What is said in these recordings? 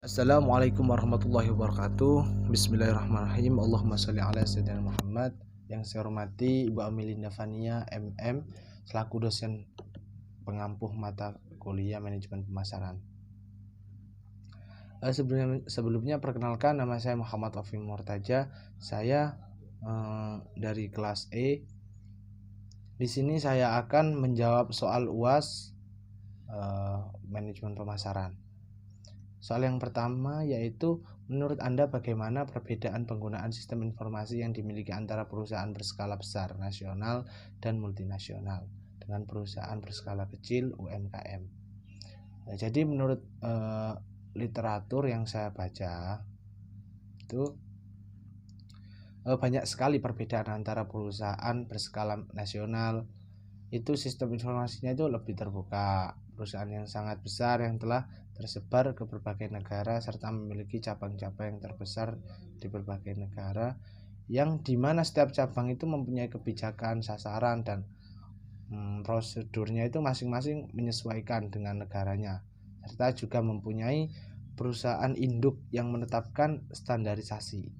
Assalamualaikum warahmatullahi wabarakatuh. Bismillahirrahmanirrahim. Allahumma sholli ala sayyidina Muhammad. Yang saya hormati Ibu Amelinda Fania MM selaku dosen pengampuh mata kuliah manajemen pemasaran. Sebelumnya perkenalkan, nama saya Muhammad Taufik Murtaja. Saya dari kelas E. Di sini saya akan menjawab soal UAS manajemen pemasaran. Soal yang pertama yaitu, menurut Anda bagaimana perbedaan penggunaan sistem informasi yang dimiliki antara perusahaan berskala besar nasional dan multinasional dengan perusahaan berskala kecil UMKM. Jadi menurut literatur yang saya baca itu banyak sekali perbedaan antara perusahaan berskala nasional. Itu sistem informasinya itu lebih terbuka. Perusahaan yang sangat besar yang telah tersebar ke berbagai negara serta memiliki cabang-cabang yang terbesar di berbagai negara, yang dimana setiap cabang itu mempunyai kebijakan, sasaran, dan prosedurnya itu masing-masing menyesuaikan dengan negaranya, serta juga mempunyai perusahaan induk yang menetapkan standarisasi.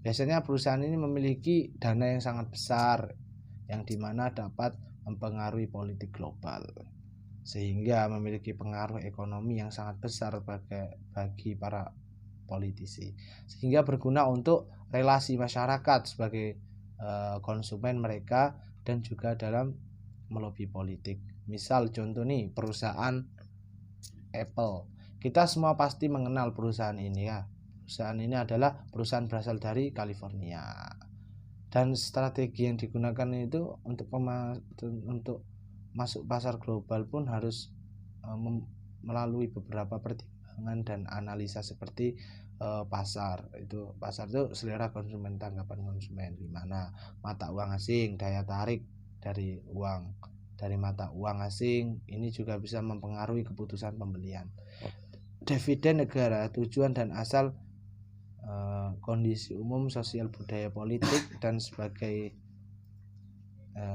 Biasanya perusahaan ini memiliki dana yang sangat besar yang dimana dapat mempengaruhi politik global, sehingga memiliki pengaruh ekonomi yang sangat besar bagi para politisi, sehingga berguna untuk relasi masyarakat sebagai konsumen mereka dan juga dalam melobi politik. Misal contoh nih, perusahaan Apple. Kita semua pasti mengenal perusahaan ini ya. Perusahaan ini adalah perusahaan berasal dari California. Dan strategi yang digunakan itu untuk masuk pasar global pun harus melalui beberapa pertimbangan dan analisa seperti pasar itu selera konsumen, tanggapan konsumen, gimana mata uang asing, daya tarik dari mata uang asing ini juga bisa mempengaruhi keputusan pembelian. Dividen negara, tujuan dan asal, kondisi umum, sosial, budaya, politik, dan sebagai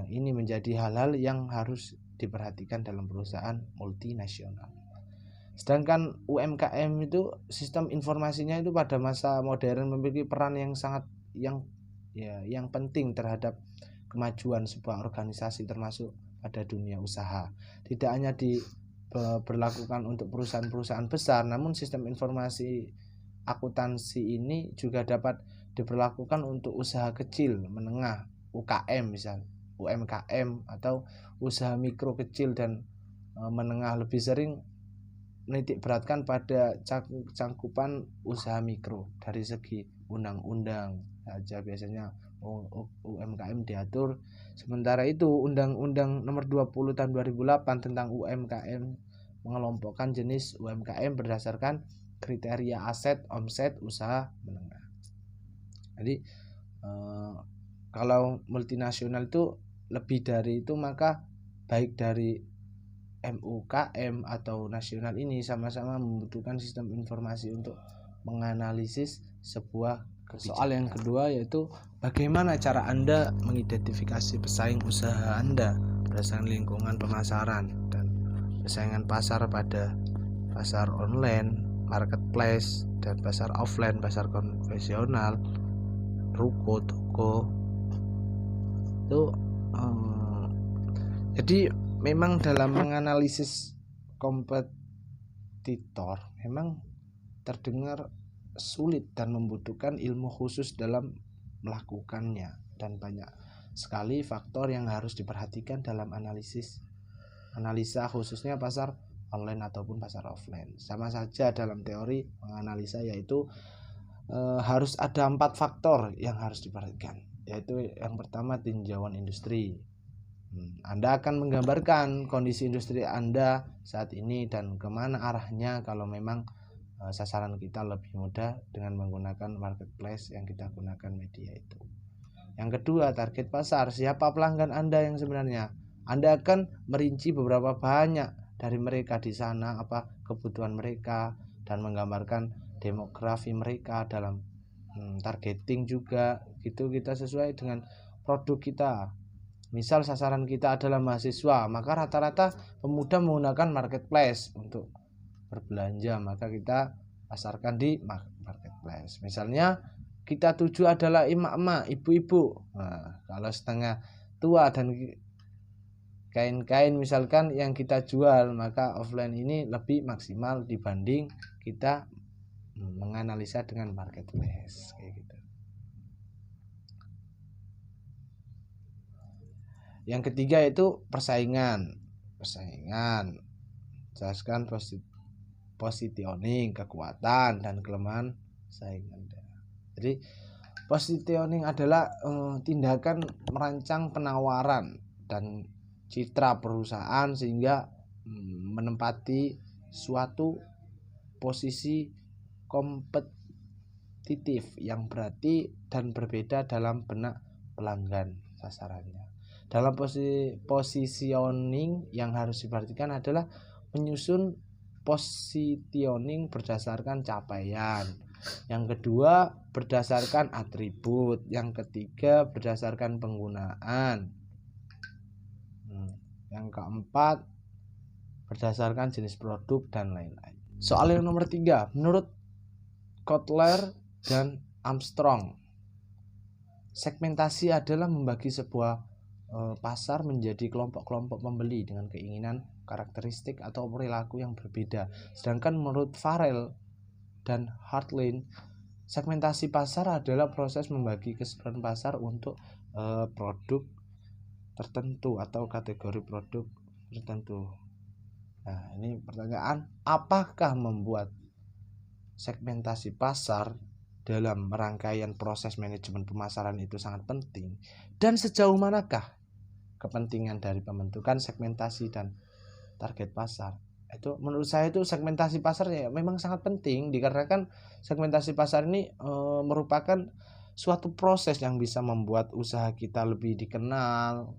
ini menjadi hal-hal yang harus diperhatikan dalam perusahaan multinasional. Sedangkan UMKM itu sistem informasinya itu pada masa modern memiliki peran yang sangat yang penting terhadap kemajuan sebuah organisasi termasuk pada dunia usaha. Tidak hanya diberlakukan untuk perusahaan-perusahaan besar, namun sistem informasi akuntansi ini juga dapat diberlakukan untuk usaha kecil, menengah, UKM misal, UMKM atau usaha mikro kecil dan menengah. Lebih sering menitik beratkan pada cangkupan usaha mikro dari segi undang-undang saja biasanya UMKM diatur. Sementara itu Undang-Undang Nomor 20 Tahun 2008 tentang UMKM mengelompokkan jenis UMKM berdasarkan kriteria aset, omset, usaha menengah. Jadi kalau multinasional itu lebih dari itu, maka baik dari MUKM atau nasional ini sama-sama membutuhkan sistem informasi untuk menganalisis sebuah kebijakan. Soal yang kedua yaitu, bagaimana cara Anda mengidentifikasi pesaing usaha Anda berdasarkan lingkungan pemasaran dan persaingan pasar pada pasar online, marketplace, dan pasar offline, pasar konvensional, ruko, toko itu. Jadi memang dalam menganalisis kompetitor memang terdengar sulit dan membutuhkan ilmu khusus dalam melakukannya, dan banyak sekali faktor yang harus diperhatikan dalam analisa khususnya pasar online ataupun pasar offline. Sama saja dalam teori menganalisa, yaitu harus ada 4 faktor yang harus diperhatikan, yaitu yang pertama tinjauan industri. Anda akan menggambarkan kondisi industri Anda saat ini dan kemana arahnya kalau memang sasaran kita lebih mudah dengan menggunakan marketplace yang kita gunakan media itu. Yang kedua, target pasar. Siapa pelanggan Anda yang sebenarnya? Anda akan merinci beberapa banyak dari mereka di sana, apa kebutuhan mereka, dan menggambarkan demografi mereka dalam targeting juga gitu. Kita sesuai dengan produk kita. Misal sasaran kita adalah mahasiswa, maka rata-rata pemuda menggunakan marketplace untuk berbelanja, maka kita pasarkan di marketplace. Misalnya kita tuju adalah emak-emak, ibu-ibu. Nah, kalau setengah tua dan kain-kain misalkan yang kita jual, maka offline ini lebih maksimal dibanding kita menganalisa dengan marketplace kayak gitu. Yang ketiga itu persaingan. Jelaskan positioning, kekuatan dan kelemahan saingan. Jadi positioning adalah tindakan merancang penawaran dan citra perusahaan sehingga menempati suatu posisi kompetitif yang berarti dan berbeda dalam benak pelanggan sasarannya. Dalam positioning yang harus diperhatikan adalah menyusun positioning berdasarkan capaian. Yang kedua berdasarkan atribut. Yang ketiga berdasarkan penggunaan. Yang keempat berdasarkan jenis produk dan lain-lain. Soal yang nomor 3, menurut Kotler dan Armstrong, segmentasi adalah membagi sebuah pasar menjadi kelompok-kelompok pembeli dengan keinginan, karakteristik atau perilaku yang berbeda. Sedangkan menurut Farrell dan Hartlin, segmentasi pasar adalah proses membagi keseluruhan pasar untuk produk tertentu atau kategori produk tertentu. Nah, ini pertanyaan, apakah membuat segmentasi pasar dalam rangkaian proses manajemen pemasaran itu sangat penting, dan sejauh manakah kepentingan dari pembentukan segmentasi dan target pasar? Itu menurut saya itu segmentasi pasar ya memang sangat penting, dikarenakan segmentasi pasar ini merupakan suatu proses yang bisa membuat usaha kita lebih dikenal.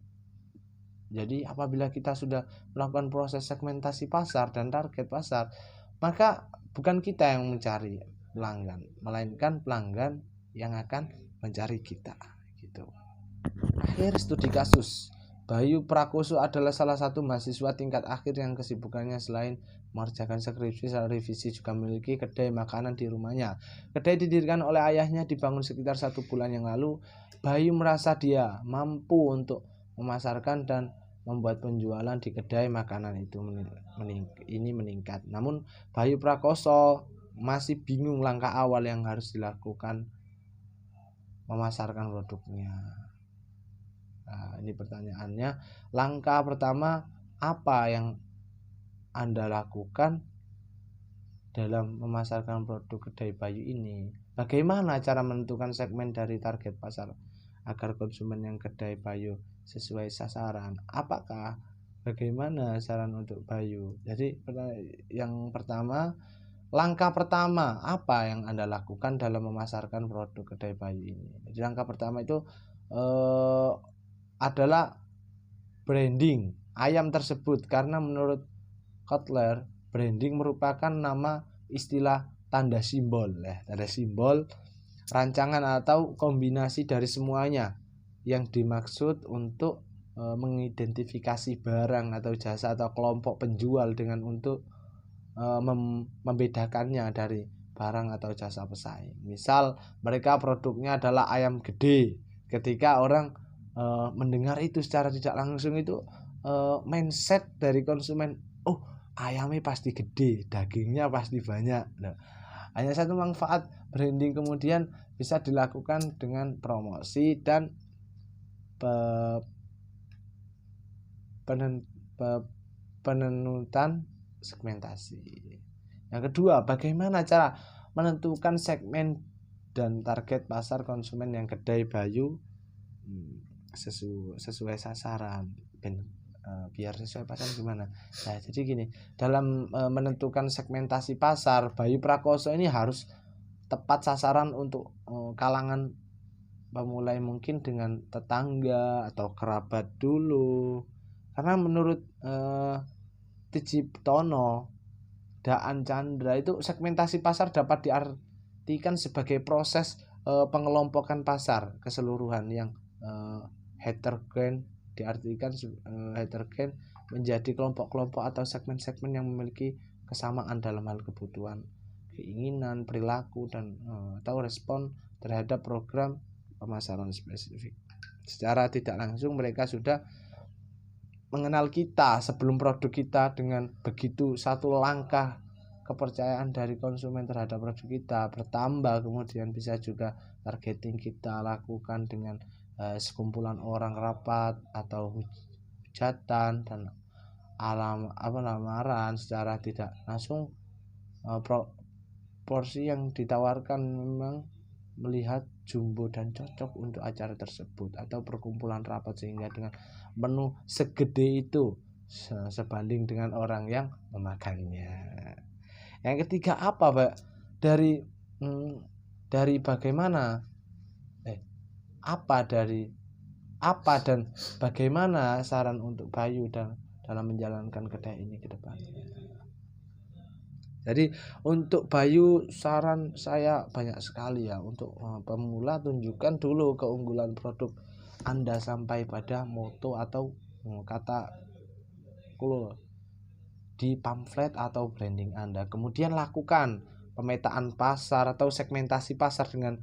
Jadi apabila kita sudah melakukan proses segmentasi pasar dan target pasar, maka bukan kita yang mencari pelanggan, melainkan pelanggan yang akan mencari kita gitu. Akhir studi kasus. Bayu Prakoso adalah salah satu mahasiswa tingkat akhir yang kesibukannya selain mengerjakan skripsi dan revisi juga memiliki kedai makanan di rumahnya. Kedai didirikan oleh ayahnya dibangun sekitar 1 bulan yang lalu. Bayu merasa dia mampu untuk memasarkan dan membuat penjualan di kedai makanan itu meningkat. Namun Bayu Prakoso masih bingung langkah awal yang harus dilakukan memasarkan produknya. Nah, ini pertanyaannya, langkah pertama apa yang Anda lakukan dalam memasarkan produk kedai Bayu ini? Bagaimana cara menentukan segmen dari target pasar agar konsumen yang kedai Bayu sesuai sasaran? Bagaimana saran untuk Bayu? Jadi yang pertama, langkah pertama apa yang Anda lakukan dalam memasarkan produk kedai Bayu ini? Jadi langkah pertama itu adalah branding ayam tersebut, karena menurut Kotler branding merupakan nama istilah tanda simbol rancangan atau kombinasi dari semuanya yang dimaksud untuk mengidentifikasi barang atau jasa atau kelompok penjual dengan untuk membedakannya dari barang atau jasa pesaing. Misal mereka produknya adalah ayam gede, ketika orang mendengar itu secara tidak langsung itu mindset dari konsumen, oh ayamnya pasti gede, dagingnya pasti banyak. Nah, hanya satu manfaat branding kemudian bisa dilakukan dengan promosi dan penenutan segmentasi. Yang kedua, bagaimana cara menentukan segmen dan target pasar konsumen yang kedai Bayu sesuai sasaran, biar sesuai pasar gimana? Nah, jadi gini, dalam menentukan segmentasi pasar, Bayu Prakoso ini harus tepat sasaran untuk kalangan pemulai, mungkin dengan tetangga atau kerabat dulu. Karena menurut Tijiptono Daan Chandra itu segmentasi pasar dapat diartikan sebagai proses pengelompokan pasar keseluruhan yang heterogen, diartikan heterogen menjadi kelompok-kelompok atau segmen-segmen yang memiliki kesamaan dalam hal kebutuhan, keinginan, perilaku, dan atau respon terhadap program pemasaran spesifik. Secara tidak langsung mereka sudah mengenal kita sebelum produk kita. Dengan begitu satu langkah kepercayaan dari konsumen terhadap produk kita bertambah. Kemudian bisa juga targeting kita lakukan dengan sekumpulan orang rapat atau hujatan dan lamaran secara tidak langsung. Porsi yang ditawarkan memang melihat jumbo dan cocok untuk acara tersebut atau perkumpulan rapat, sehingga dengan menu segede itu sebanding dengan orang yang memakannya. Yang ketiga apa, Pak? Dari bagaimana apa dan bagaimana saran untuk Bayu dan dalam menjalankan kedai ini ke depannya. Jadi untuk Bayu saran saya banyak sekali ya. Untuk pemula, tunjukkan dulu keunggulan produk Anda sampai pada moto atau kata clue di pamflet atau branding Anda. Kemudian lakukan pemetaan pasar atau segmentasi pasar dengan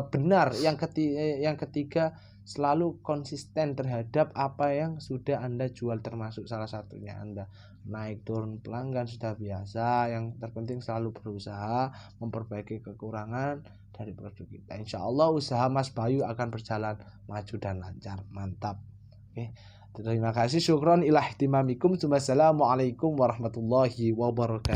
benar. Yang ketiga, selalu konsisten terhadap apa yang sudah Anda jual, termasuk salah satunya Anda naik turun pelanggan sudah biasa. Yang terpenting selalu berusaha memperbaiki kekurangan dari produk kita. Insya Allah usaha Mas Bayu akan berjalan maju dan lancar. Mantap. Oke. Terima kasih. Syukron ila ihtimamikum. Wassalamualaikum warahmatullahi wabarakatuh.